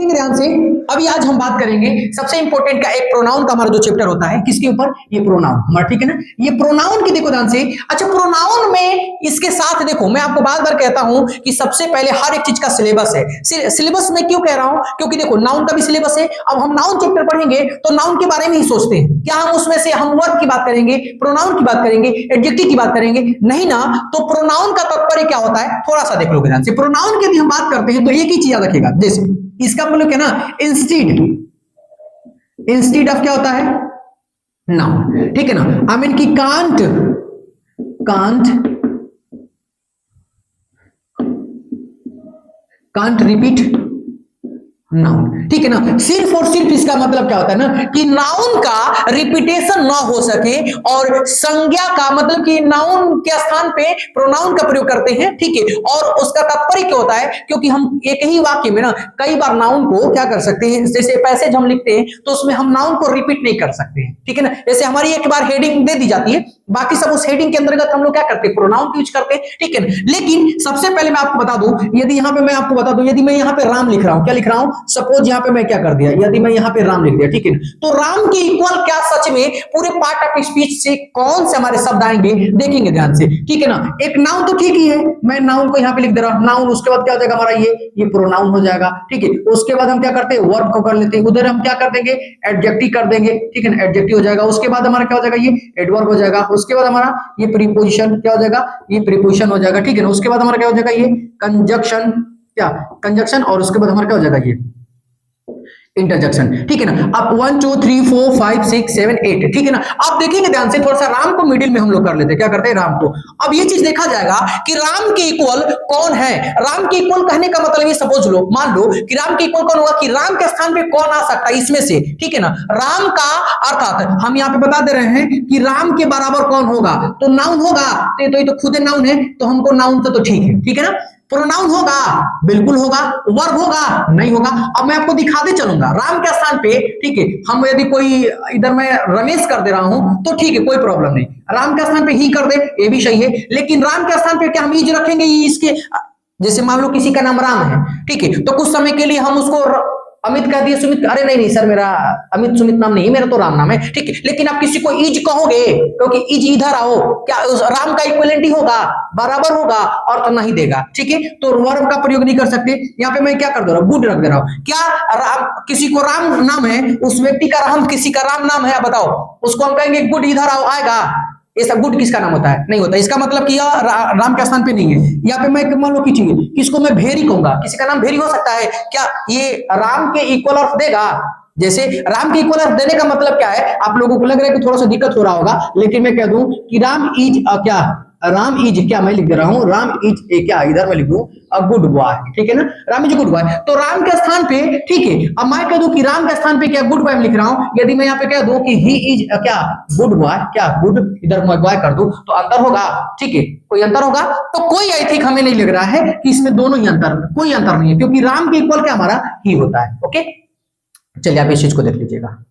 ध्यान से। अभी आज हम बात करेंगे सबसे इंपॉर्टेंट का एक प्रोनाउन का हमारा जो चैप्टर होता है, किसके ऊपर, ये प्रोनाउन हमारा, ठीक है ना। ये प्रोनाउन की देखो ध्यान से। अच्छा, प्रोनाउन में इसके साथ देखो, मैं आपको बार बार कहता हूं कि सबसे पहले हर एक चीज का सिलेबस है। सिलेबस में क्यों कह रहा हूं, क्योंकि देखो नाउन का भी सिलेबस है। अब हम नाउन चैप्टर पढ़ेंगे तो नाउन के बारे में ही सोचते हैं, क्या हम उसमें से हम वर्ब की बात करेंगे, प्रोनाउन की बात करेंगे, एडजेक्टिव की बात करेंगे, नहीं ना। तो प्रोनाउन का तात्पर्य क्या होता है, थोड़ा सा देख लो ध्यान से। प्रोनाउन की यदि हम बात करते हैं तो एक ही चीज याद रखिएगा, जैसे इसका मतलब क्या ना, इंस्टीड ऑफ क्या होता है, नाउन, ठीक है ना। आई मीन की कांट रिपीट नाउन, ठीक है ना। सिर्फ और सिर्फ इसका मतलब क्या होता है ना, कि नाउन का रिपीटेशन ना हो सके, और संज्ञा का मतलब कि नाउन के स्थान पे प्रोनाउन का प्रयोग करते हैं, ठीक है। और उसका तात्पर्य क्या होता है, क्योंकि हम एक ही वाक्य में ना कई बार नाउन को क्या कर सकते हैं, जैसे पैसेज हम लिखते हैं तो उसमें हम नाउन को रिपीट नहीं कर सकते हैं, ठीक है ना। जैसे हमारी एक बार हेडिंग दे दी जाती है, बाकी सब उस हेडिंग के अंतर्गत हम लोग क्या करते हैं, प्रोनाउन यूज करते हैं, ठीक है। लेकिन सबसे पहले मैं आपको बता दूं, यदि यहां पे मैं आपको बता दूं, यदि मैं यहां पे राम लिख रहा हूं, क्या लिख रहा हूं, सपोज यहां पे मैं क्या कर दिया, यदि मैं यहां पे राम लिख दिया, ठीक है, तो राम के इक्वल क्या सच में पूरे पार्ट ऑफ स्पीच से कौन से हमारे शब्द आएंगे, देखेंगे ध्यान से, ठीक है ना। एक नाउन तो ठीक ही है, मैं नाउन को यहां पे लिख दे रहा हूं, नाउन, उसके बाद क्या हो जाएगा हमारा, ये प्रोनाउन हो जाएगा, ठीक है। उसके बाद हम क्या करते हैं, वर्ब को कर लेते हैं, उधर हम क्या कर देंगे, एडजेक्टिव कर देंगे, ठीक है ना, एडजेक्टिव हो जाएगा। उसके बाद हमारा क्या हो जाएगा, ये एडवर्ब हो जाएगा। उसके बाद हमारा ये प्रीपोजिशन क्या हो जाएगा, ये प्रीपोजिशन हो जाएगा, ठीक है ना। उसके बाद हमारा क्या हो जाएगा, ये कंजक्शन, क्या कंजक्शन, और उसके बाद हमारा क्या हो जाएगा, ये इंटरजेक्शन, ठीक है ना। अब 1 2 3 4 5 6 7 8, ठीक है ना। आप देखेंगे ध्यान से, थोड़ा सा राम को मिडिल में हम लोग कर लेते हैं, क्या करते हैं, राम को। अब ये चीज देखा जाएगा कि राम के इक्वल कौन है। राम के इक्वल कहने का मतलब ये, सपोज लो, मान लो कि राम के इक्वल कौन होगा, कि राम के स्थान पे कौन आ सकता है इसमें से, ठीक है ना। राम का अर्थात हम यहाँ पे बता दे रहे हैं कि राम के बराबर कौन होगा, तो नाउन होगा, तो ये तो खुद नाउन है, तो हमको नाउन तो ठीक है ना। प्रोनाउन होगा, बिल्कुल होगा। वर्ब होगा, नहीं होगा। अब मैं आपको दिखाते चलूंगा राम के स्थान पे, ठीक है। हम यदि कोई इधर मैं रमेश कर दे रहा हूं तो ठीक है, कोई प्रॉब्लम नहीं। राम के स्थान पे ही कर दे, ये भी सही है। लेकिन राम के स्थान पे क्या हम इज रखेंगे, इसके जैसे मान लो किसी का नाम राम है, ठीक है, तो कुछ समय के लिए हम उसको अमित कह दिए, सुमित, अरे नहीं सर, मेरा अमित सुमित नाम नहीं, मेरा तो राम नाम है, ठीक है। लेकिन आप किसी को इज कहोगे, क्योंकि इज इधर आओ, क्या उस राम का इक्विवेलेंट ही होगा, बराबर होगा, और तो नहीं देगा, ठीक है। तो वर्ब का प्रयोग नहीं कर सकते। यहाँ पे मैं क्या कर दे रहा हूँ, गुड रख दे रहा हूँ। क्या राम, किसी को राम नाम है, उस व्यक्ति का राम, किसी का राम नाम है, बताओ, उसको हम कहेंगे गुड इधर आओ, आएगा? ये सब गुड किसका नाम होता है, नहीं होता। इसका मतलब कि यह राम के स्थान पे नहीं है। यहाँ पे मैं मान लो किसको मैं भेरी कहूंगा, किसी का नाम भेरी हो सकता है क्या, ये राम के इक्वल अर्थ देगा? जैसे राम के इक्वल अर्थ देने का मतलब क्या है, आप लोगों को लग रहा है कि थोड़ा सा दिक्कत हो रहा होगा, लेकिन मैं कह दूं कि राम इज क्या, राम इज क्या, मैं लिख दे रहा हूं, राम इज क्या, इधर मैं लिख दूं अ गुड बॉय, ठीक है ना। राम इज गुड बॉय, तो राम के स्थान पे, ठीक है। अब मैं कह दूं कि राम के स्थान पे क्या, गुड बॉय लिख रहा हूं। यदि मैं यहाँ पे कह दूं कि ही इज क्या, गुड बॉय, क्या गुड, इधर मैं बॉय कर दूं, तो अंतर होगा, ठीक है, कोई अंतर होगा। तो कोई आई थिंक हमें नहीं लग रहा है कि इसमें दोनों ही अंतर, कोई अंतर नहीं है, क्योंकि राम के इक्वल क्या हमारा ही होता है। ओके, चलिए आप इस चीज को देख लीजिएगा।